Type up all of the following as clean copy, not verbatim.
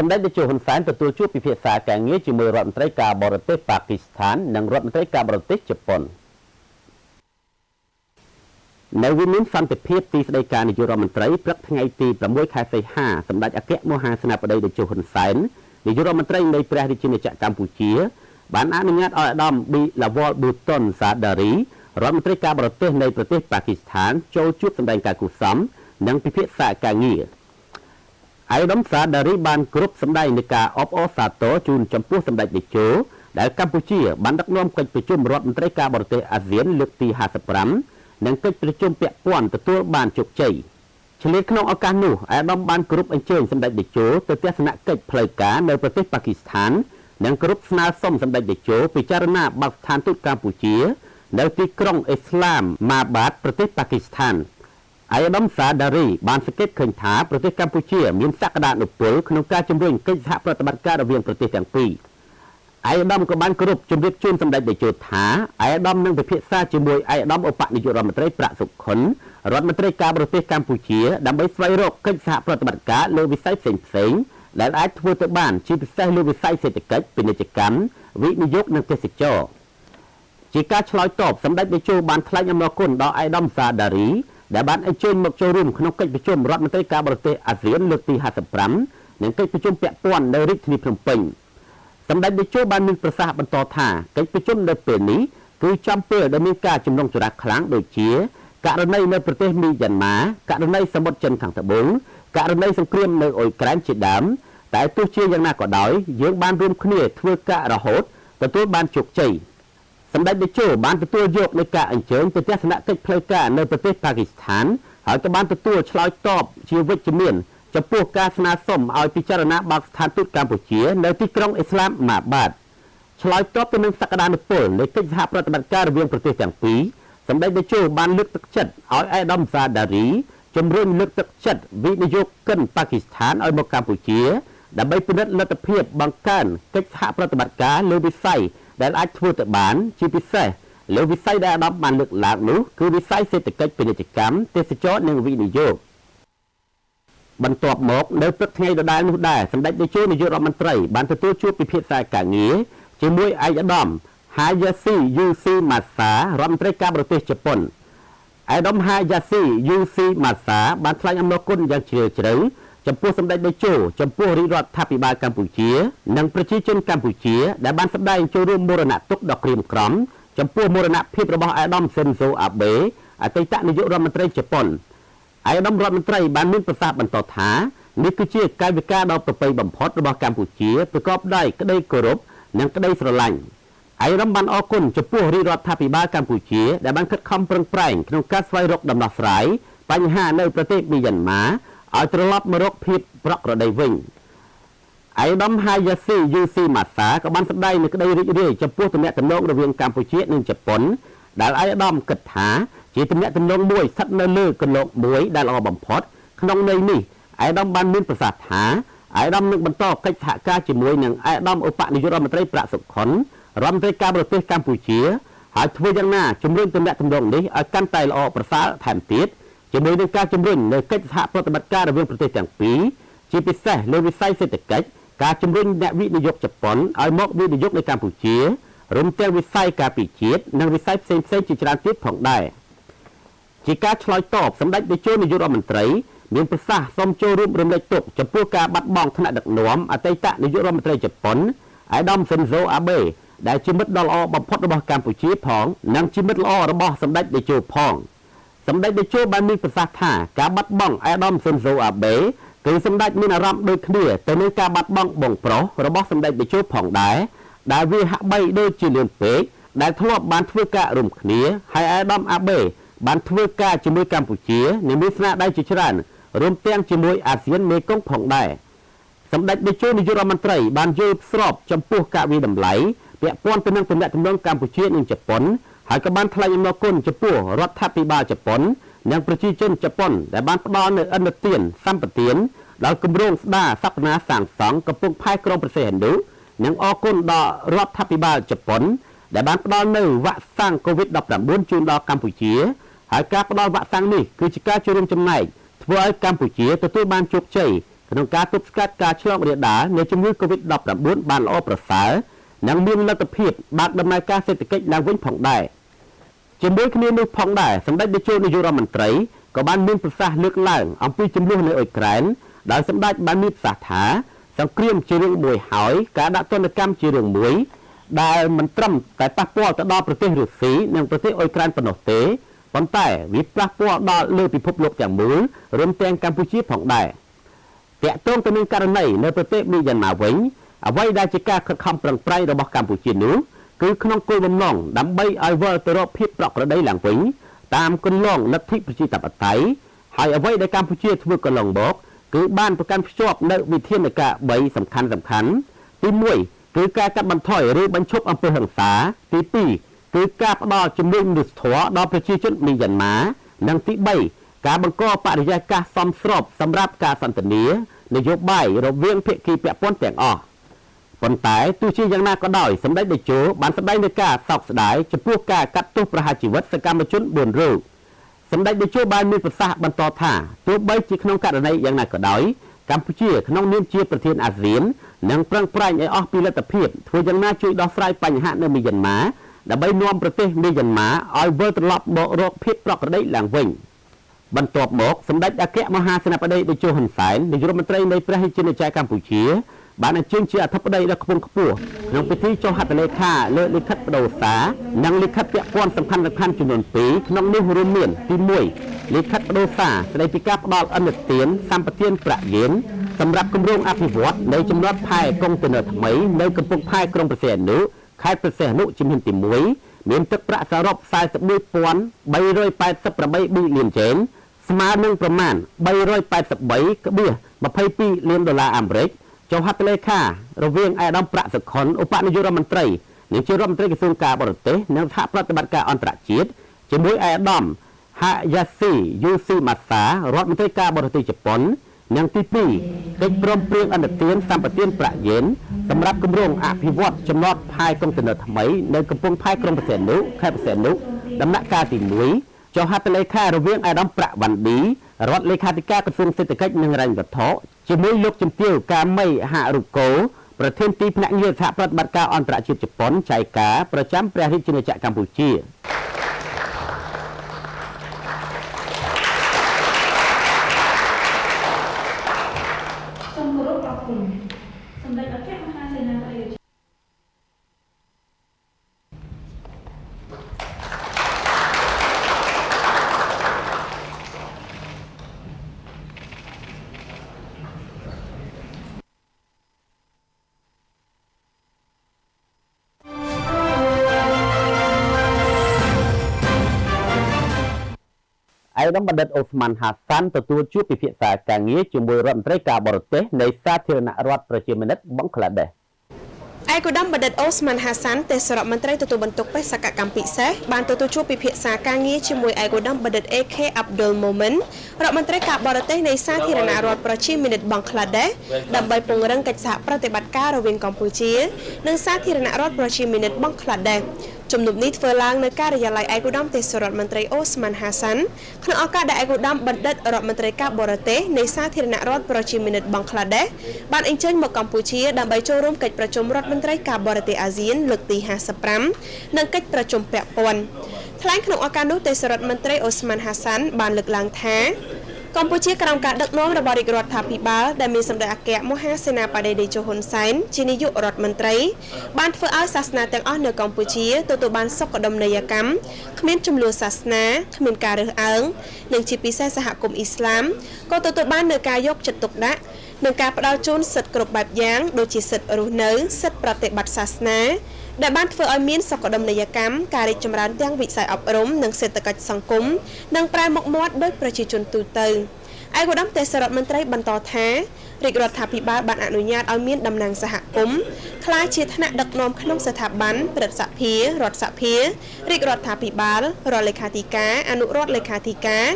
សម្ដេចតេជោហ៊ុនសែនទទួលជួបពិភាក្សាការងារជាមួយរដ្ឋមន្ត្រីការបរទេសប៉ាគីស្ថាននិងរដ្ឋមន្ត្រីការបរទេសជប៉ុននៅវិមានសន្តិភាពទីស្តីការនាយករដ្ឋមន្ត្រីព្រឹកថ្ងៃទី6ខែសីហាសម្ដេចអគ្គមហាសេនាបតីតេជោហ៊ុនសែននាយករដ្ឋមន្ត្រីនៃព្រះរាជាណាចក្រកម្ពុជាបានអនុញ្ញាតឲ្យអាដាមប៊ីឡាវ៉លប៊ូតុនសាដារីរដ្ឋមន្ត្រីការបរទេសនៃប្រទេសប៉ាគីស្ថានចូលជួបសម្ដែងការគូសំនិងពិភាក្សាការងារអាយដាមសាដារីបានគ្រប់សម្ដែងនៃការអបអរសាទរជូនចំពោះសម្ដេចតេជោដែលកម្ពុជាបានដឹកនាំកិច្ចប្រជុំរដ្ឋមន្ត្រីការបរទេសអាស៊ានលើកទី55និងកិច្ចប្រជុំពាក់ព័ន្ធទទួលបានជោគជ័យឆ្លៀតក្នុងឱកាសនោះអាដាមបានគ្រប់អញ្ជើញសម្ដេចតេជោទៅទស្សនកិច្ចផ្លូវការនៅប្រទេសប៉ាគីស្ថាននិងគ្រប់ស្នើសុំសម្ដេចតេជោពិចារណាបើកស្ថានទូតកម្ពុជានៅទីក្រុងអ៊ីស្លាមម៉ាបាតប្រទេសប៉ាគីស្ថានអាយដាមសាដារីបានសង្កេតឃើញថាប្រទេសកម្ពុជាមានសក្តានុពលក្នុងការជំរុញកិច្ចសហប្រតិបត្តិការរវាងប្រទេសទាំងពីរអាយដាមក៏បានគោរពជម្រាបជូនសម្ដេចតេជោថាអាយដាមនឹងពិភាក្សាជាមួយអាយដាមឧបនាយករដ្ឋមន្ត្រីប្រាក់សុខុនរដ្ឋមន្ត្រីការបរទេសកម្ពុជាដើម្បីស្វែងរកកិច្ចសហប្រតិបត្តិការលើវិស័យផ្សេងៗដែលអាចធ្វើទៅបានជាពិសេសលើវិស័យសេដ្ឋកិច្ចពាណិជ្ជកម្មវិនិយោគនិងទេសចរណ៍ជាការឆ្លើយតបសម្ដេចតេជោបានថ្លែងអំណរគុណដល់អាយដាមសាដារីដែលបានអញ្ជើញមកចូលរួមក្នុងកិច្ចប្រជុំរដ្ឋមន្ត្រីការបរទេសអាស៊ានលើកទី55និងកិច្ចប្រជុំពាក់ព័ន្ធនៅរាជធានីភ្នំពេញសម្ដេចតេជោបានមានប្រសាសន៍បន្តថាកិច្ចប្រជុំនៅពេលនេះគឺចំពេលដែលមានការជំនុំជម្រះខ្លាំងដូចជាករណីនៅប្រទេសមីយ៉ាន់ម៉ាករណីសមុទ្រចិនខាងត្បូងករណីសង្គ្រាមនៅអ៊ុយក្រែនជាដើមតែទោះជាយ៉ាងណាក៏ដោយយើងបានរួមគ្នាធ្វើការរហូតទទួលបានជោគជ័យសម្ដេចតេជោបានទទួលយកនូវការអញ្ជើញទៅទស្សនកិច្ចផ្លូវការនៅប្រទេសប៉ាគីស្ថានហើយក៏បានទទួលឆ្លើយតបជាវិជ្ជមានចំពោះការស្នើសុំឲ្យពិចារណាបើកស្ថានទូតកម្ពុជានៅទីក្រុងអ៊ីស្លាមម៉ាបាតឆ្លើយតបទៅនឹងសក្តានុពលនៃកិច្ចសហប្រតិបត្តិការរវាងប្រទេសទាំងពីរសម្ដេចតេជោបានលើកទឹកចិត្តឲ្យអាយដាមសាដារីជំរុញលើកទឹកចិត្តវិនិយោគិនប៉ាគីស្ថានឲ្យមកកម្ពុជាដើម្បីពិនិត្យលទ្ធភាពបង្កើនកិច្ចសហប្រតិបត្តិការលើវិស័យដែលអាចធ្វើទៅបានជាពិសេសលើវិស័យដែលអាដាមបានលើកឡើងនោះគឺវិស័យសេដ្ឋកិច្ចពាណិជ្ជកម្មទេសចរណ៍និងវិនិយោគបន្ទាប់មកនៅព្រឹកថ្ងៃដដែលនោះដែរសម្ដេចតេជោនាយករដ្ឋមន្ត្រីបានទទួលជួបពិភាក្សាការងារជាមួយអាយដាមហាយ៉ាស៊ីយូស៊ីម៉ាសារដ្ឋមន្ត្រីការបរទេសជប៉ុនអាយដាមហាយ៉ាស៊ីយូស៊ីម៉ាសាបានថ្លែងអំណរគុណយ៉ាងជ្រាលជ្រៅចំពោះសម្ដេចតេជោចំពោះរាជរដ្ឋាភិបាលកម្ពុជានិងប្រជាជនកម្ពុជាដែលបានសម្ដែងចូលរួមមរណទុក្ខដ៏ក្រៀមក្រំចំពោះមរណភាពរបស់អាយដាមស៊ិនហ្សូអាបេអតីតនាយករដ្ឋមន្ត្រីជប៉ុនអាយដាមរដ្ឋមន្ត្រីបានមានប្រសាសន៍បន្តថានេះគឺជាកាយវិការដ៏ប្រពៃបំផុតរបស់កម្ពុជាប្រកបដោយក្តីគោរពនិងក្តីស្រឡាញ់អាយដាមបានអរគុណចំពោះរាជរដ្ឋាភិបាលកម្ពុជាដែលបានខិតខំប្រឹងប្រែងក្នុងការស្វែងរកដំណោះស្រាយបញ្ហានៅប្រទេសមីយ៉ាន់ម៉ាឲ្យត្រឡប់មករកភាពប្រក្រតីវិញអាយដាមហាយ៉ាស៊ីយូស៊ីម៉ាសាក៏បានសម្ដែងនូវក្តីរីករាយចំពោះទំនាក់ទំនងរវាងកម្ពុជានិងជប៉ុនដែលអាយដាមគិតថាជាទំនាក់ទំនងមួយស្ថិតនៅលើគន្លងមួយដែលល្អបំផុតក្នុងន័យនេះអាយដាមបានមានប្រសាសន៍ថាអាយដាមនឹងបន្តកិច្ចសហការជាមួយនឹងអាយដាមឧបនាយករដ្ឋមន្ត្រីប្រាក់សុខុនរដ្ឋមន្ត្រីការបរទេសកម្ពុជាហើយធ្វើយ៉ាងណាជំរុញទំនាក់ទំនងនេះឲ្យកាន់តែល្អប្រសើរថែមទៀតជាមួយនឹងការជំរុញនៅកិច្ចសហប្រតិបត្តិការរវាងប្រទេសទាំងពីរជាពិសេសលើវិស័យសេដ្ឋកិច្ចការជំរុញអ្នកវិនិយោគជប៉ុនឲ្យមកវិនិយោគនៅកម្ពុជារួមទាំងវិស័យការពារជាតិនិងវិស័យផ្សេងៗជាច្រើនទៀតផងដែរជាការឆ្លើយតបសម្ដេចតេជោនាយករដ្ឋមន្ត្រីមានប្រសាសន៍សូមចូលរួមរំលែកទុក្ខចំពោះការបាត់បង់ថ្នាក់ដឹកនាំអតីតនាយករដ្ឋមន្ត្រីជប៉ុនអាយដាមស៊ិនហ្សូអាបេដែលជាមិត្តដ៏ល្អបំផុតរបស់កម្ពុជាផងនិងជាមិត្តល្អរបស់សម្ដេចតេជោផងសម្ដេចតេជោបានមានប្រសាសន៍ថាការបាត់បង់អាយដាមស៊ុនហ្សូអាបេគឺសម្ដេចមានអារម្មណ៍ដូចគ្នាទៅនឹងការបាត់បង់បងប្រុសរបស់សម្ដេចតេជោផងដែរដែលវាហាក់បីដូចជាលឿនពេកដែលធ្លាប់បានធ្វើការរួមគ្នាហើយអាយដាមអាបេបានធ្វើការជាមួយកម្ពុជានិងមានស្នាដៃជាច្រើនរួមទាំងជាមួយអាស៊ានមេគង្គផងដែរសម្ដេចតេជោនាយករដ្ឋមន្ត្រីបានយល់ស្របចំពោះការវិតម្លៃពាក់ព័ន្ធទៅនឹងទំនាក់ទំនងកម្ពុជានិងជប៉ុនហើយក៏បានថ្លែងអំណរគុណចំពោះរដ្ឋាភិបាលជប៉ុននិងប្រជាជនជប៉ុនដែលបានផ្ដល់នូវឥណទានសម្បទានដល់គម្រោងស្ដារសក្តាសាងសង់កំពង់ផែក្រុងព្រះសីហនុនិងអរគុណដល់រដ្ឋាភិបាលជប៉ុនដែលបានផ្ដល់នូវវ៉ាក់សាំង COVID-19 ជូនដល់កម្ពុជាហើយការផ្ដល់វ៉ាក់សាំងនេះគឺជាការចូលរួមចំណែកធ្វើឲ្យកម្ពុជាទទួលបានជោគជ័យ ក្នុងការទប់ស្កាត់ការឆ្លងរាលដាលនៃជំងឺ Covid-19 បានល្អប្រសើរនិងមានលទ្ធភាពបើកដំណើរការសេដ្ឋកិច្ចឡើងវិញផងដែរជាមួយគ្នានោះផងដែរសម្ដេចតេជោនាយករដ្ឋមន្ត្រីក៏បានមានប្រសាសន៍លើកឡើងអំពីចំនួននៅអ៊ុយក្រែនដោយសម្ដេចបានមានប្រសាសន៍ថាសង្គ្រាមជារឿងមួយហើយការដាក់ទណ្ឌកម្មជារឿងមួយដែលមិនត្រឹមតែប៉ះពាល់ទៅដល់ប្រទេសរុស្ស៊ីនិងប្រទេសអ៊ុយក្រែនប៉ុណ្ណោះទេប៉ុន្តែវាប៉ះពាល់ដល់លើពិភពលោកទាំងមូលរួមទាំងកម្ពុជាផងដែរតាក់ទងទៅនឹងករណីនៅប្រទេសមីយ៉ាន់ម៉ាវិញអ្វីដែលជាការខិតខំប្រឹងប្រែងរបស់កម្ពុជានោះគឺក្នុងគោលបំណងដើម្បីឲ្យវិលទៅរកភាពប្រក្រតីឡើងវិញតាមគន្លងលទ្ធិប្រជាធិបតេយ្យហើយអ្វីដែលកម្ពុជាធ្វើកន្លងមកគឺបានប្រកាន់ភ្ជាប់នៅវិធានការ3សំខាន់ទី1គឺការកាត់បន្ថយឬបញ្ឈប់អំពើហិង្សាទី2គឺការផ្ដល់ជំនួយមនុស្សធម៌ដល់ប្រជាជនមីយ៉ាន់ម៉ានិងទី3ការបង្កបរិយាកាសសមស្របសម្រាប់ការសន្ទនានយោបាយរវាងភាគីពាក់ព័ន្ធទាំងអស់ប៉ុន្តែទោះជាយ៉ាងណាក៏ដោយសម្ដេចតេជោបានសម្ដែងនូវការសោកស្ដាយចំពោះការកាត់ទោសប្រហារជីវិតសកម្មជន4រូបសម្ដេចតេជោបានមានប្រសាសន៍បន្តថាទោះបីជាក្នុងករណីយ៉ាងណាក៏ដោយកម្ពុជាក្នុងនាមជាប្រធានអាស៊ាននឹងប្រឹងប្រែងឲ្យអស់ពីលទ្ធភាពធ្វើយ៉ាងណាជួយដោះស្រាយបញ្ហានៅមីយ៉ាន់ម៉ាដើម្បីនាំប្រទេសមីយ៉ាន់ម៉ាឲ្យវិលត្រឡប់មករកភាពប្រក្រតីឡើងវិញបន្ទាប់មកសម្ដេចអគ្គមហាសេនាបតីតេជោហ៊ុនសែននាយករដ្ឋមន្ត្រីនៃព្រះរាជាណាចក្រកម្ពុជាបានអញ្ជើញជាអធិបតីដ៏ខ្ពង់ខ្ពស់ក្នុងពិធីចុះហត្ថលេខាលើលិខិតបដូរសារនិងលិខិតពាក់ព័ន្ធសំខាន់ៗចំនួន2ក្នុងនោះរួមមានទី1លិខិតបដូរសារស្តីពីការផ្ដល់ឥណទានសម្បទានប្រាក់យានសម្រាប់គម្រោងអភិវឌ្ឍនៃចំណតផែកុងតឺន័រថ្មីនៅកំពង់ផែក្រុងព្រះសីហនុខេត្តព្រះសីហនុជំហានទី1មានទឹកប្រាក់សរុប 41,388 ប៊ីលានចេនស្មើនឹងប្រមាណ 383.22 លានដុល្លារអាមេរិកចុះហត្ថលេខារវាងឯកឧត្តមប្រាក់សុខុនឧបនាយករដ្ឋមន្ត្រីនាយករដ្ឋមន្ត្រីក្រសួងការបរទេសនិងសហប្រតិបត្តិការអន្តរជាតិជាមួយឯកឧត្តមហាយ៉ាស៊ីយូស៊ីម៉ាសារដ្ឋមន្ត្រីការបរទេសជប៉ុននិងទី2កិច្ចព្រមព្រៀងអនុទានសម្បទានប្រាក់យេនសម្រាប់គម្រោងអភិវឌ្ឍចំណតផែកុងតឺន័រថ្មីនៅកំពង់ផែក្រុងព្រះសីហនុខេត្តព្រះសីហនុដំណាក់កាលទី1ចុះហត្ថលេខារវាងឯកឧត្តមប្រាក់វ៉ាន់ឌីរដ្ឋលេខាធិការក្រសួងសេដ្ឋកិច្ចនិងហិរញ្ញវត្ថុជាមួយលោកជំទាវកាមីហារុកូប្រធានទីភ្នាក់ងារសហប្រតិបត្តិការអន្តរជាតិជប៉ុនចៃកាប្រចាំព្រះរាជាណាចក្រកម្ពុជាសូមគោរពអរគុណសម្ដេចអគ្គមហាសេនាបតីឯកឧត្តមបណ្ឌិតអូស្មានហាសាន់ទទួលជួបពិភាក្សាការងារជាមួយរដ្ឋមន្ត្រីការបរទេសនៃសាធារណរដ្ឋប្រជាមានិតបង់ក្លាដេសឯកឧត្តមបណ្ឌិតអូស្មានហាសាន់ទេសរដ្ឋមន្ត្រីទទួលបន្ទុកបេសកកម្មពិសេសបានទទួលជួបពិភាក្សាការងារជាមួយឯកឧត្តមបណ្ឌិត AK អាប់ឌុលម៉ូមិនរដ្ឋមន្ត្រីការបរទេសនៃសាធារណរដ្ឋប្រជាមានិតបង់ក្លាដេសដើម្បីពង្រឹងកិច្ចសហប្រតិបត្តិការរវាងកម្ពុជានិងសាធារណរដ្ឋប្រជាមានិតបង់ក្លាដេសជំនុំនេះធ្វើឡើងនៅការិយាល័យឯកឧត្តមទេសរដ្ឋមន្ត្រីអូស្មានហាសាន់ក្នុងឱកាសដែលឯកឧត្តមបណ្ឌិតរដ្ឋមន្ត្រីការបរទេសនៃសាធារណរដ្ឋប្រជាមានិតបង់ក្លាដេសបានអញ្ជើញមកកម្ពុជាដើម្បីចូលរួមកិច្ចប្រជុំរដ្ឋមន្ត្រីការបរទេសអាស៊ានលើកទី55និងកិច្ចប្រជុំពាក់ព័ន្ធថ្លែងក្នុងឱកាសនោះទេសរដ្ឋមន្ត្រីអូស្មានហាសាន់បានលើកឡើងថាកម្ពុជាក្រោមការដឹកនាំរបស់រាជរដ្ឋាភិបាលដែលមានសម្ដេចអគ្គមហាសេនាបតីតេជោហ៊ុនសែនជានាយករដ្ឋមន្ត្រីបានធ្វើឲ្យសាសនាទាំងអស់នៅកម្ពុជាទទួលបានសុខដុមនីយកម្មគ្មានចំនួនសាសនាគ្មានការរើសអើងនិងជាពិសេសសហគមន៍អ៊ីស្លាមក៏ទទួលបាននូវការយកចិត្តទុកដាក់និងការផ្ដល់ជូនសិទ្ធិគ្រប់បែបយ៉ាងដូចជាសិទ្ធិរស់នៅសិទ្ធិប្រតិបត្តិសាសនាដែលបានធ្វើឲ្យមានសុខដុមនីយកម្មការរីកចម្រើនទាំងវិស័យអប់រំនិងសេដ្ឋកិច្ចសង្គមនិងប្រែមុខមាត់ដោយប្រជាជនទូទៅឯកឧត្តមទេសរដ្ឋមន្ត្រីបន្តថារាជរដ្ឋាភិបាលបានអនុញ្ញាតឲ្យមានតំណាងសហគមន៍ក្លាយជាថ្នាក់ដឹកនាំក្នុងស្ថាប័នព្រឹទ្ធសភារដ្ឋសភារាជរដ្ឋាភិបាលរដ្ឋលេខាធិការអនុរដ្ឋលេខាធិការ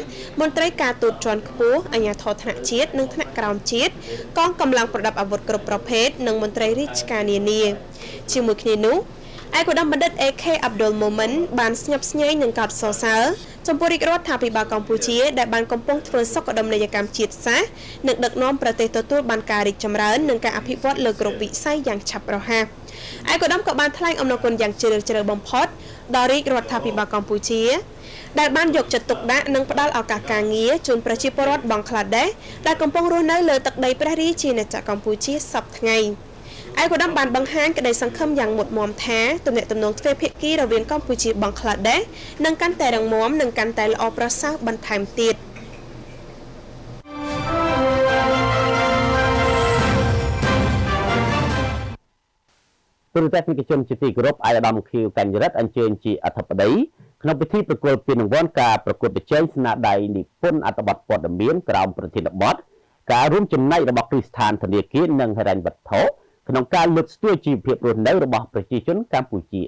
មន្ត្រីការទូតជាន់ខ្ពស់អាជ្ញាធរថ្នាក់ជាតិនិងថ្នាក់ក្រោមជាតិកងកម្លាំងប្រដាប់អាវុធគ្រប់ប្រភេទនិងមន្ត្រីរាជការនានាជាមួយគ្នានោះ ឯកឧត្តមបណ្ឌិត AK Abdul Momen បានស្ញប់ស្ញែងនឹងកោតសរសើរចំពោះរាជរដ្ឋាភិបាលកម្ពុជាដែលបានកំពុងធ្វើសុខដុមនីយកម្មជាតិសាសន៍និងដឹកនាំប្រទេសទទួលបានការរីកចម្រើននិងការអភិវឌ្ឍលើគ្រប់វិស័យយ៉ាងឆាប់រហ័សឯកឧត្តមក៏បានថ្លែងអំណរគុណយ៉ាងជ្រាលជ្រៅបំផុតដល់រាជរដ្ឋាភិបាលកម្ពុជាដែលបានយកចិត្តទុកដាក់និងផ្ដល់ឱកាសការងារជូនប្រជាពលរដ្ឋបង់ក្លាដេសដែលកំពុងរស់នៅលើទឹកដីព្រះរាជាណាចក្រកម្ពុជាសប្តាហ៍ថ្ងៃឯកឧត្តមបានបង្ហាញក្តីសង្ឃឹមយ៉ាងមុតមមថាទំនាក់ទំនងទ្វេភាគីរវាងកម្ពុជាបង់ក្លាដេសនឹងកាន់តែរឹងមាំនិងកាន់តែល្អប្រសើរបន្ថែមទៀតទូរទស្សនិកជនជាទីគោរពអាយដាមខៀវកញ្ញរិទ្ធអញ្ជើញជាអធិបតីក្នុងពិធីប្រគល់ពានរង្វាន់ការប្រកួតប្រជែងស្នាដៃនិពន្ធអត្ថបទព័ត៌មានក្រោមប្រធានបទការរួមចំណែករបស់គ្រឹះស្ថានធនាគារនិងហិរញ្ញវត្ថុក្នុងការលើកស្ទួយជីវភាពរស់នៅរបស់ប្រជាជនកម្ពុជា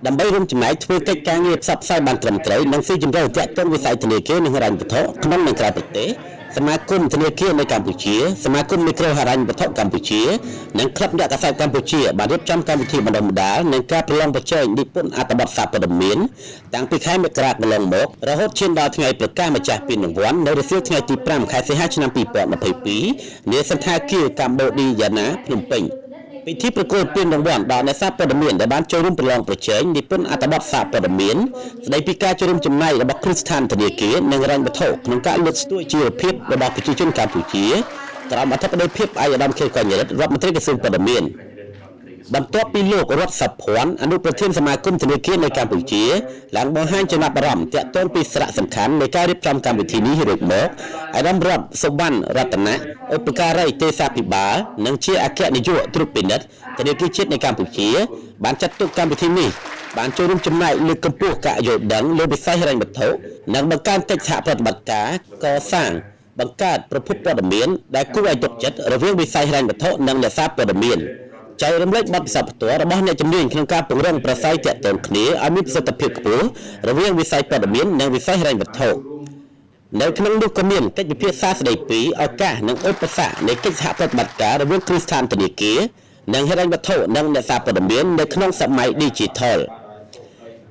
ដើម្បីរួមចំណែកធ្វើកិច្ចការងារផ្សព្វផ្សាយបានត្រឹមត្រូវនិងស៊ីជម្រៅទាក់ទងវិស័យធនាគារនិងហិរញ្ញវត្ថុក្នុងនិងក្រៅប្រទេសសមាគមធនាគារនៅកម្ពុជាសមាគមមីក្រូហិរញ្ញវត្ថុកម្ពុជានិងក្លឹបអ្នកកាសែតកម្ពុជាបានរៀបចំកម្មវិធីបណ្ដុំបណ្ដាលនិងការប្រឡងប្រជែងនិពន្ធអត្ថបទសារព័ត៌មានតាំងពីខែមករាកន្លងមករហូតឈានដល់ថ្ងៃប្រកាសម្ចាស់ពានរង្វាន់នៅរសៀលថ្ងៃទី5ខែសីហាឆ្នាំ2022នាសន្តាគារកម្ពុជាយ៉ាណាភ្នំពេញពិធីប្រគល់ពានរង្វាន់ដល់អ្នកសារព័ត៌មានដែលបានចូលរួមប្រឡងប្រជែងនិពន្ធអត្ថបទសារព័ត៌មានស្ដីពីការចូលរួមចំណែករបស់គ្រឹះស្ថានធនាគារនិងហិរញ្ញវត្ថុក្នុងការលើកស្ទួយជីវភាពរបស់ប្រជាជនកម្ពុជាក្រោមអធិបតីភាពអាយដាមខៀវកញ្ញរិទ្ធរដ្ឋមន្ត្រីក្រសួងព័ត៌មានបន្ទាប់ពីលោករដ្ឋសភ័ណ្ឌអនុប្រធានសមាគមធនាគារនៅកម្ពុជាឡើងបង្ហាញចំណាប់អារម្មណ៍ទាក់ទងពីសារៈសំខាន់នៃការរៀបចំកម្មវិធីនេះរួចមកអាដាមរដ្ឋសុវណ្ណរតនៈឧបការីទេសាភិបាលនិងជាអគ្គនាយកត្រួតពិនិត្យធនាគារជាតិនៅកម្ពុជាបានចាត់ទុកកម្មវិធីនេះបានចូលរួមចំណែកលើកកម្ពស់ការយល់ដឹងលើវិស័យហិរញ្ញវត្ថុនិងបង្កើនកិច្ចសហប្រតិបត្តិការកសាងបង្កើតប្រភពព័ត៌មានដែលគួរឲ្យទុកចិត្តរវាងវិស័យហិរញ្ញវត្ថុនិងអ្នកសារព័ត៌មានចែករំលែកបទពិសោធន៍ផ្ទាល់របស់អ្នកជំនាញក្នុងការពង្រឹងប្រស័យទាក់ទងគ្នាឲ្យមានប្រសិទ្ធភាពខ្ពស់រវាងវិស័យព័ត៌មាននិងវិស័យហិរញ្ញវត្ថុនៅក្នុងនោះក៏មានកិច្ចពិភាក្សាស្ដីពីឱកាសនិងឧបសគ្គនៃកិច្ចសហប្រតិបត្តិការរវាងគ្រឹះស្ថានធនាគារនិងហិរញ្ញវត្ថុនិងអ្នកសារព័ត៌មាននៅក្នុងសម័យ Digital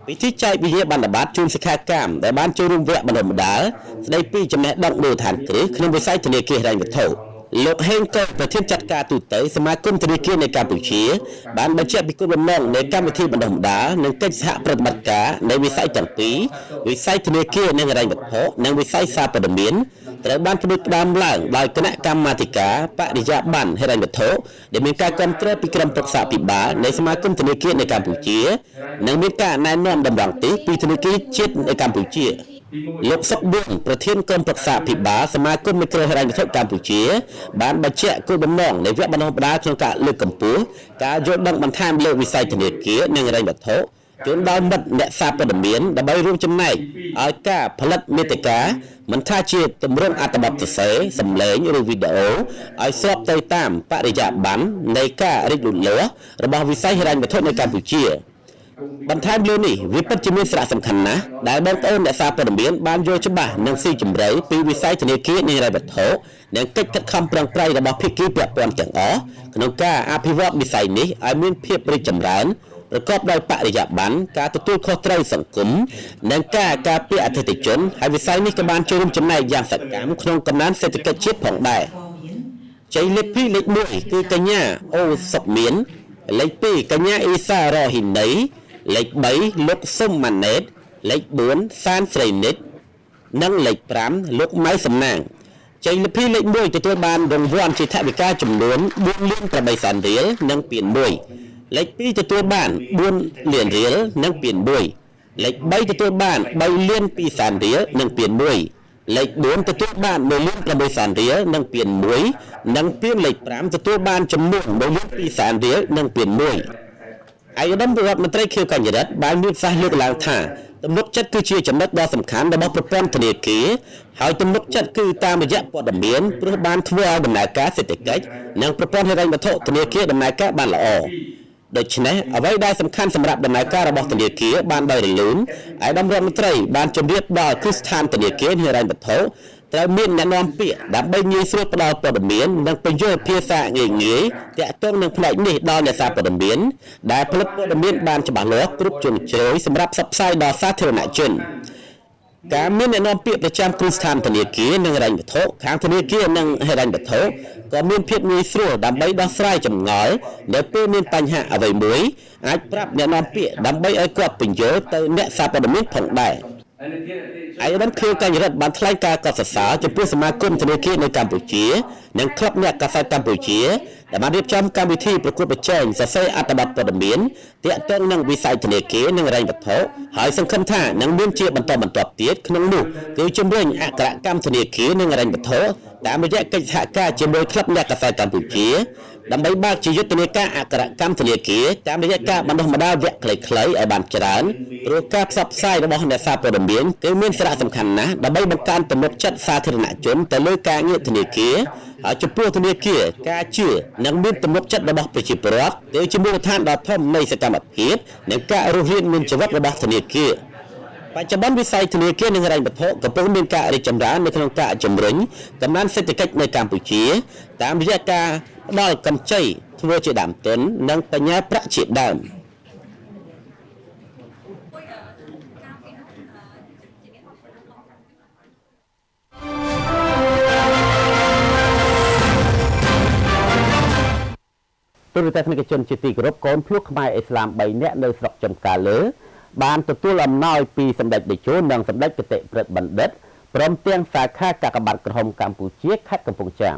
ពិធីចែកវិញ្ញាបនបត្រជូនសិក្ខាកាមដែលបានចូលរួមវគ្គបណ្ដុះបណ្ដាលស្ដីពីចំណេះដឹងមូលដ្ឋានគ្រឹះក្នុងវិស័យធនាគារហិរញ្ញវត្ថុលោកហេងកុកប្រធានចាត់ការទូតសមាគមធនាគារនៅកម្ពុជាបានបញ្ជាក់ពីគោលបំណងនៃកម្មវិធីបណ្ដុះបណ្ដាលនិងកិច្ចសហប្រតិបត្តិការនៃវិស័យទាំងពីរវិស័យធនាគារនិងហិរញ្ញវត្ថុនិងវិស័យសារព័ត៌មានត្រូវបានផ្ដួចផ្ដើមឡើងដោយគណៈកម្មាធិការបរិយាបន្នហិរញ្ញវត្ថុដែលមានការគាំទ្រពីក្រុមប្រឹក្សាភិបាលនៃសមាគមធនាគារនៅកម្ពុជានិងមានការណែនាំតម្រង់ទិសពីធនាគារជាតិនៅកម្ពុជាលោកសុកបួនប្រធានក្រុមប្រឹក្សាភិបាលសមាគមមីក្រូហិរញ្ញវត្ថុកម្ពុជាបានបញ្ជាក់គោលបំណងនៃវគ្គបណ្ដុះបណ្ដាលក្នុងការលើកកម្ពស់ការយល់ដឹងបន្ថែមលើវិស័យធនាគារនិងហិរញ្ញវត្ថុជូនដល់មិត្តអ្នកសារព័ត៌មានដើម្បីរួមចំណែកឲ្យការផលិតមាតិកាមិនថាជាទម្រង់អត្ថបទសរសេរសំឡេងឬវីដេអូឲ្យស្របទៅតាមបរិយាបន្ននៃការរីកលូតលាស់របស់វិស័យហិរញ្ញវត្ថុនៅកម្ពុជាបន្ថែមលើនេះវាពិតជាមានសារៈសំខាន់ណាស់ដែលបងប្អូនអ្នកសារព័ត៌មានបានយល់ច្បាស់និងស៊ីជម្រៅពីវិស័យធនាគារនិងហិរញ្ញវត្ថុនិងកិច្ចខិតខំប្រឹងប្រែងរបស់ភាគីពាក់ព័ន្ធទាំងអស់ក្នុងការអភិវឌ្ឍវិស័យនេះឲ្យមានភាពរីកចម្រើនប្រកបដោយបរិយាបន្នការទទួលខុសត្រូវសង្គមនិងការការពារអតិថិជនហើយវិស័យនេះក៏បានចូលរួមចំណែកយ៉ាងសកម្មក្នុងកំណើនសេដ្ឋកិច្ចជាតិផងដែរជ័យលេខ2លេខ1គឺកញ្ញាអូសុកមានលេខ2កញ្ញាអ៊ីសារ៉ហ៊ីណីលេខ3លោកសុំម៉ាណេតលេខ4សានស្រីនិតនិងលេខ5លោកម៉ៅសំណាងជ័យលេខ2លេខ1ទទួលបានរង្វាន់ជាថវិកាចំនួន4លាន8សែនរៀលនិងពាន1លេខ2ទទួលបាន4លានរៀលនិងពាន1លេខ3ទទួលបាន3លាន2សែនរៀលនិងពាន1លេខ4ទទួលបាន1លាន8សែនរៀលនិងពាន1និងពានលេខ5ទទួលបានចំនួន1លាន2សែនរៀលនិងពាន1ឯកឧត្តមរដ្ឋមន្ត្រីខៀវកញ្ញរិទ្ធបានមានប្រសាសន៍លើកឡើងថាទំនុកចិត្តគឺជាចំណុចដ៏សំខាន់របស់ប្រព័ន្ធធនាគារហើយទំនុកចិត្តគឺតាមរយៈព័ត៌មានព្រោះបានធ្វើឲ្យដំណើរការសេដ្ឋកិច្ចនិងប្រព័ន្ធហិរញ្ញវត្ថុធនាគារដំណើរការបានល្អដូច្នេះអ្វីដែលសំខាន់សម្រាប់ដំណើរការរបស់ធនាគារបានដោយរលូនឯកឧត្តមរដ្ឋមន្ត្រីបានជម្រាបដល់គ្រឹះស្ថានធនាគារហិរញ្ញវត្ថុ ត្រូវមានអ្នកនាំពាក្យដើម្បីងាយស្រួលផ្ដល់ព័ត៌មាននិងបញ្យល់ភាសាងាយៗទាក់ទងនឹងផ្នែកនេះដល់អ្នកសារព័ត៌មានដែលផលិតព័ត៌មានបានច្បាស់លាស់គ្រប់ជ្រុងជ្រោយសម្រាប់ផ្សព្វផ្សាយដល់សាធារណជនការមានអ្នកនាំពាក្យប្រចាំគ្រឹះស្ថានធនាគារនិងហិរញ្ញវត្ថុខាងធនាគារនិងហិរញ្ញវត្ថុក៏មានភាពងាយស្រួលដើម្បីដោះស្រាយចម្ងល់នៅពេលមានបញ្ហាអ្វីមួយអាចប្រាប់អ្នកនាំពាក្យដើម្បីឲ្យគាត់ពន្យល់ទៅអ្នកសារព័ត៌មានផងដែរឯកឧត្តមខៀវកញ្ញរិទ្ធបានថ្លែងការណ៍កត់សរសើរចំពោះសមាគមធនាគារនៅកម្ពុជានិងក្លឹបអ្នកកាសែតកម្ពុជាដែលបានរៀបចំកម្មវិធីប្រកួតប្រជែងសរសេរអត្ថបទព័ត៌មានទាក់ទងនឹងវិស័យធនាគារនិងហិរញ្ញវត្ថុហើយសង្ឃឹមថានឹងមានជាបន្តបន្ទាប់ទៀតក្នុងនោះគឺជំរុញអក្សរកម្មធនាគារនិងហិរញ្ញវត្ថុតាមរយៈកិច្ចសហការជាមួយក្លឹបអ្នកកាសែតកម្ពុជាដើម្បីបើកជាយុទ្ធនាការអក្សរកម្មធនាគារតាមរយៈការបណ្ដុះបណ្ដាលវគ្គខ្លីៗឲ្យបានច្រើនព្រោះការផ្សព្វផ្សាយរបស់អ្នកសារព័ត៌មានគឺមានសារៈសំខាន់ណាស់ដើម្បីបង្កើនទំនុកចិត្តសាធារណជនទៅលើការងារធនាគារហើយចំពោះធនាគារការជឿនិងមានទំនុកចិត្តរបស់ប្រជាពលរដ្ឋគឺជាមូលដ្ឋានដ៏ធំនៃសកម្មភាពនិងការរស់រានមានជីវិតរបស់ធនាគារបច្ចុប្បន្នវិស័យធនាគារនិងហិរញ្ញវត្ថុកំពុងមានការរីកចម្រើននៅក្នុងការជំរុញកំណើនសេដ្ឋកិច្ចនៅកម្ពុជាតាមរយៈការផ្ដល់កម្ចីធ្វើជាដើមទុននិងបញ្ញាប្រាក់ជាដើមទូរទស្សនិកជនជាទីគោរពកូនភ្លោះខ្មែរអ៊ីស្លាម3នាក់នៅស្រុកចំការលើបានទទួលអំណោយពីសម្ដេចតេជោនិងសម្ដេចគតិព្រឹទ្ធបណ្ឌិតព្រមទាំងសាខាកាកបាទក្រហមកម្ពុជាខេត្តកំពង់ចាម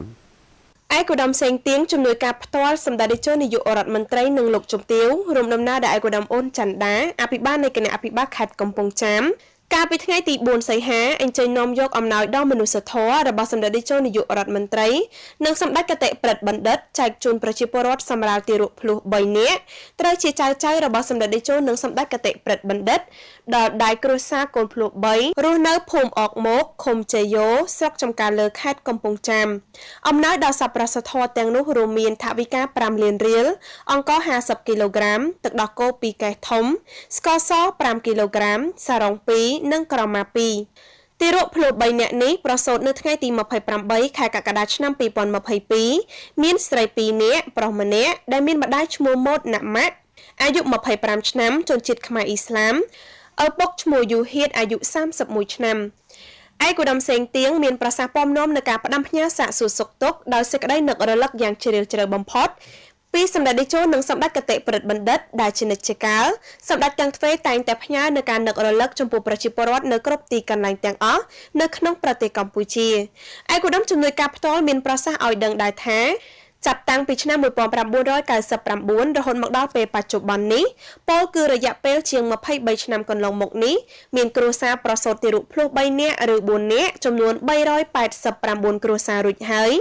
ឯកឧត្តមសេងទៀងជំនួយការផ្ទាល់សម្ដេចតេជោនាយករដ្ឋមន្ត្រីនិងលោកជំទាវរួមដំណើរដោយឯកឧត្តមអូនច័ន្ទដាអភិបាលនៃគណៈអភិបាលខេត្តកំពង់ចាមកាលពីថ្ងៃទី4សីហាអញ្ជើញនាំយកអំណោយដ៏មនុស្សធម៌របស់សម្ដេចតេជោនាយករដ្ឋមន្ត្រីនិងសម្ដេចគតិព្រឹទ្ធបណ្ឌិតចែកជូនប្រជាពលរដ្ឋសម្រាប់ទារកភ្លោះ3នាក់ត្រូវជាចៅរបស់សម្ដេចតេជោនិងសម្ដេចគតិព្រឹទ្ធបណ្ឌិតដល់ដៃគ្រួសារកូនភ្លោះ3រស់នៅភូមិអកមកឃុំជ័យយោស្រុកចំការលើខេត្តកំពង់ចាមអំណោយដល់សប្បុរសធម៌ទាំងនោះរួមមានថវិកា5លានរៀលអង្ករ50គីឡូក្រាមទឹកដោះគោ2កែសធំស្ករស5គីឡូក្រាមសារ៉ុង2និងក្រមា2ទារកភ្លោះ3នាក់នេះប្រសូតនៅថ្ងៃទី28ខែកក្កដាឆ្នាំ2022មានស្រី2នាក់ប្រុស1នាក់ដែលមានម្ដាយឈ្មោះម៉ូតណាម៉ាក់អាយុ25ឆ្នាំជនជាតិខ្មែរអ៊ីស្លាមឪពុកឈ្មោះយូហៀតអាយុ31ឆ្នាំឯកឧត្តមសេងទៀងមានប្រសាសន៍ពំនាំនៅការផ្ដាំផ្ញើសាកសួរសុខទុក្ខដោយសេចក្តីនឹករលឹកយ៉ាងជ្រាលជ្រៅបំផុតពីសម្ដេចតេជោនិងសម្ដេចគតិព្រឹទ្ធបណ្ឌិតដែលជានិច្ចកាលសម្ដេចទាំងទ្វេតែងតែផ្ញើនៅការនឹករលឹកចំពោះប្រជាពលរដ្ឋនៅគ្រប់ទីកន្លែងទាំងអស់នៅក្នុងប្រទេសកម្ពុជាឯកឧត្តមជំនួយការផ្ទាល់មានប្រសាសន៍ឲ្យដឹងដែរថាចាប់តាំងពីឆ្នាំ1999រហូតមកដល់ពេលបច្ចុប្បន្ននេះពលគឺរយៈពេលជាង23ឆ្នាំកន្លងមកនេះមានគ្រួសារប្រសូតទារកភ្លោះ3នាក់ឬ4នាក់ចំនួន389គ្រួសាររួចហើយ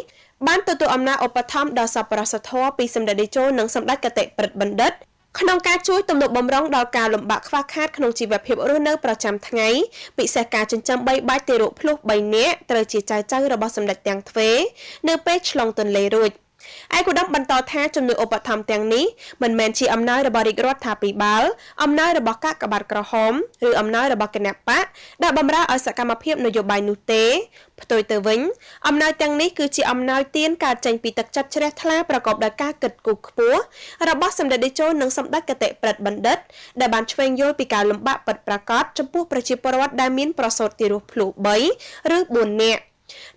បានទទួលអំណោយឧបត្ថម្ភដល់សប្បុរសធម៌ពីសម្ដេចតេជោនិងសម្ដេចគតិព្រឹទ្ធបណ្ឌិតក្នុងការជួយទំនុកបម្រុងដល់ការលំបាកខ្វះខាតក្នុងជីវភាពរស់នៅប្រចាំថ្ងៃពិសេសការចិញ្ចឹមបីបាច់ទារកភ្លោះ3នាក់ត្រូវជាចៅរបស់សម្ដេចទាំងទ្វេនៅពេលឆ្លងទន្លេរួចឯកឧត្តមបន្តថាជំនួយឧបត្ថម្ភទាំងនេះមិនមែនជាអំណោយរបស់រាជរដ្ឋាភិបាលអំណោយរបស់កាកបាទក្រហមឬអំណោយរបស់គណបកដែលបម្រើឲ្យសកម្មភាពនយោបាយនោះទេផ្ទុយទៅវិញអំណោយទាំងនេះគឺជាអំណោយទានកើតចេញពីទឹកចិត្តជ្រះថ្លាប្រកបដោយការគិតគូរខ្ពស់របស់សម្ដេចតេជោនិងសម្ដេចគតិព្រឹទ្ធបណ្ឌិតដែលបានឆ្វេងយល់ពីការលំបាកពិតប្រាកដចំពោះប្រជាពលរដ្ឋដែលមានប្រសូតទារកភ្លោះ3ឬ4នាក់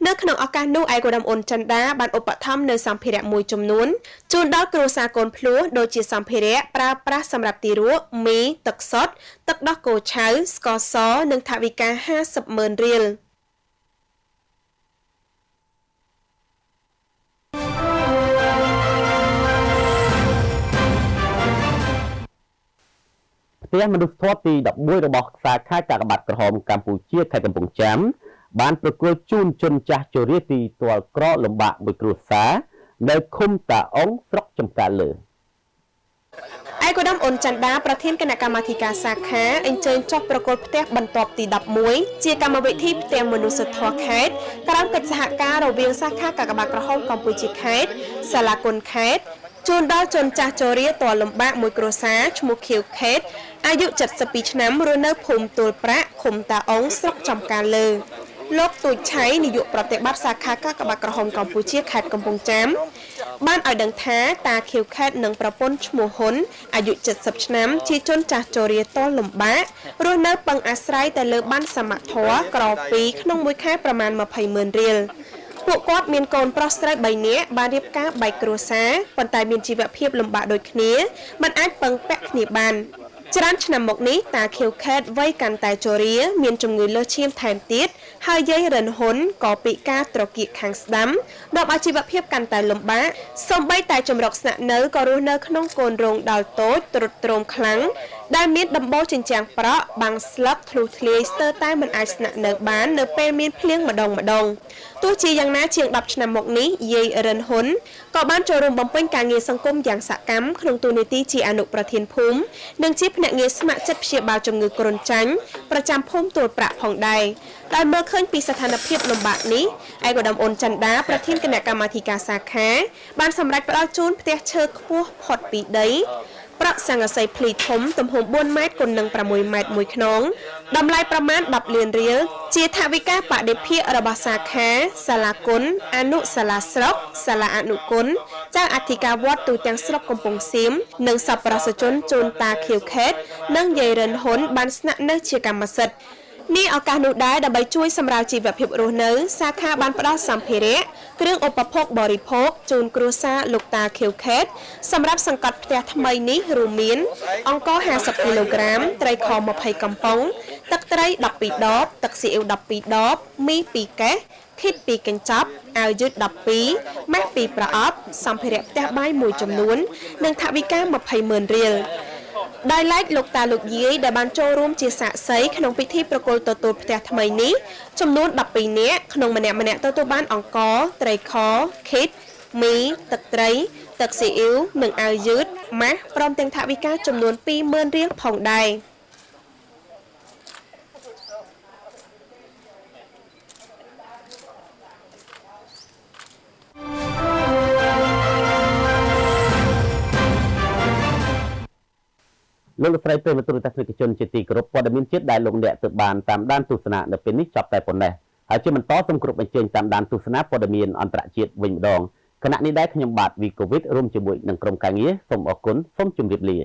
នៅក្នុងឱកាសនោះឯកឧត្តមអូនច័ន្ទដាបានឧបត្ថម្ភនៅសម្ភារៈមួយចំនួនជូនដល់គ្រួសារកូនភ្លោះដូចជាសម្ភារៈប្រើប្រាស់សម្រាប់ទារកមីទឹកសុទ្ធទឹកដោះគោឆៅស្ករសនិងថវិកា50,000រៀលផ្ទះមនុស្សធម៌ទី11របស់សាខាកាកបាទក្រហមកម្ពុជាខេត្តកំពង់ចាមបានប្រគល់ជូនជនចាស់ជរាទីទាល់ក្រលំបាកមួយគ្រួសារនៅឃុំតាអុងស្រុកចំការលើឯកឧត្តមអូនច័ន្ទដាប្រធានគណៈកម្មាធិការសាខាអញ្ជើញចុះប្រគល់ផ្ទះបន្ទាប់ទី11ជាកម្មវិធីផ្ទះមនុស្សធម៌ខេត្តក្រោមកិច្ចសហការរវាងសាខាកាកបាទក្រហមកម្ពុជាខេត្តសាលាគុណខេត្តជូនដល់ជនចាស់ជរាទាល់លំបាកមួយគ្រួសារឈ្មោះខៀវខេតអាយុ72ឆ្នាំរស់នៅភូមិទួលប្រាក់ឃុំតាអុងស្រុកចំការលើ លោកទូចឆៃនាយកប្រតិបត្តិសាខាកាកបាទក្រហមកម្ពុជាខេត្តកំពង់ចាមបានឲ្យដឹងថាតាខៀវខេត្តនិងប្រពន្ធឈ្មោះហ៊ុនអាយុ70ឆ្នាំជាជនចាស់ជរាតលំបាករស់នៅពឹងអាស្រ័យតែលើបានសមត្ថធម៌ក្រ2ក្នុងមួយខែប្រមាណ 20,000 រៀលពួកគាត់មានកូនប្រុសស្រី3នាក់បានរៀបការបែកគ្រួសារប៉ុន្តែមានជីវភាពលំបាកដូចគ្នាមិនអាចពឹងពាក់គ្នាបានច្រើនឆ្នាំមកនេះតាខៀវខេត្តវ័យកាន់តែជរាមានជំងឺលើសឈាមថែមទៀតហើយយាយរិនហ៊ុនក៏ពិការត្រគាកខាងស្ដាំនាំឲ្យជីវភាពកាន់តែលំបាកសូម្បីតែចម្រុកស្នាក់នៅក៏រស់នៅក្នុងកូនរោងដល់តូចទ្រុឌទ្រោមខ្លាំងដែលមានដំបូលជញ្ជាំងប្រក់បាំងស្លឹកធ្លុះធ្លាយស្ទើរតែមិនអាចស្នាក់នៅបាននៅពេលមានភ្លៀងម្ដងទោះជាយ៉ាងណាជាង10ឆ្នាំមកនេះយាយរិនហ៊ុនក៏បានចូលរួមបំពេញការងារសង្គមយ៉ាងសកម្មក្នុងតួនាទីជាអនុប្រធានភូមិនិងជាភ្នាក់ងារស្ម័គ្រចិត្តព្យាបាលជំងឺគ្រុនចាញ់ប្រចាំភូមិទួលប្រាក់ផងដែរដែលមើលឃើញពីស្ថានភាពលំបាកនេះឯកឧត្តមអ៊ុនច័ន្ទដាប្រធានគណៈកម្មាធិការសាខាបានសម្រេចផ្ដល់ជូនផ្ទះឈើខ្ពស់ផុតពីដីប្រាក់សង្កសីភ្លីធំទំហំ4ម៉ែត្រគុណនឹង6ម៉ែត្រមួយខ្នងតម្លៃប្រមាណ10លានរៀលជាថវិកាបដិភាគរបស់សាខាសាលាគុណអនុសាលាស្រុកសាលាអនុគុណចៅអធិការវត្តទូទាំងស្រុកកំពង់សៀមនិងសប្បុរសជនជូនតាខៀវខេត្តនិងយាយរិនហ៊ុនបានស្នាក់នៅជាកម្មសិទ្ធិនេះឱកាសនោះដែរដើម្បីជួយសម្រាលជីវភាពរស់នៅសាខាបានផ្ដល់សម្ភារៈគ្រឿងឧបភោគបរិភោគជូនគ្រួសារលោកតាខៀវខេត្តសម្រាប់សង្កត់ផ្ទះថ្មីនេះរួមមានអង្ករ50គីឡូក្រាមត្រីខ20កំប៉ុងទឹកត្រី12ដបទឹកស៊ីអ៊ីវ12ដបមី2កេសខិត2កញ្ចប់អាវយឺត12ម៉ាស់2ប្រអប់សម្ភារៈផ្ទះបាយមួយចំនួននិងថវិកា 20,000 រៀលដោយឡែកលោកតាលោកយាយដែលបានចូលរួមជាសាក្សីក្នុងពិធីប្រគល់ទទួលផ្ទះថ្មីនេះចំនួន12នាក់ក្នុងម្នាក់ទទួលបានអង្ករត្រីខខិតមីទឹកត្រីទឹកស៊ីអ៊ីវនិងអាវយឺតម៉ាស់ព្រមទាំងថវិកាចំនួន 20,000 រៀលផងដែរលោកស្រីប្រិយមិត្តទូរទស្សនិកជនជាទីគោរពព័ត៌មានជាតិដែលលោកអ្នកទើបបានតាមដានទស្សនានៅពេលនេះចប់តែប៉ុណ្ណេះហើយជាបន្តសូមគោរពអញ្ជើញតាមដានទស្សនាព័ត៌មានអន្តរជាតិវិញម្ដងគណៈនេះដែរខ្ញុំបាទវីកូវិតរួមជាមួយនឹងក្រុមការងារសូមអរគុណសូមជម្រាបលា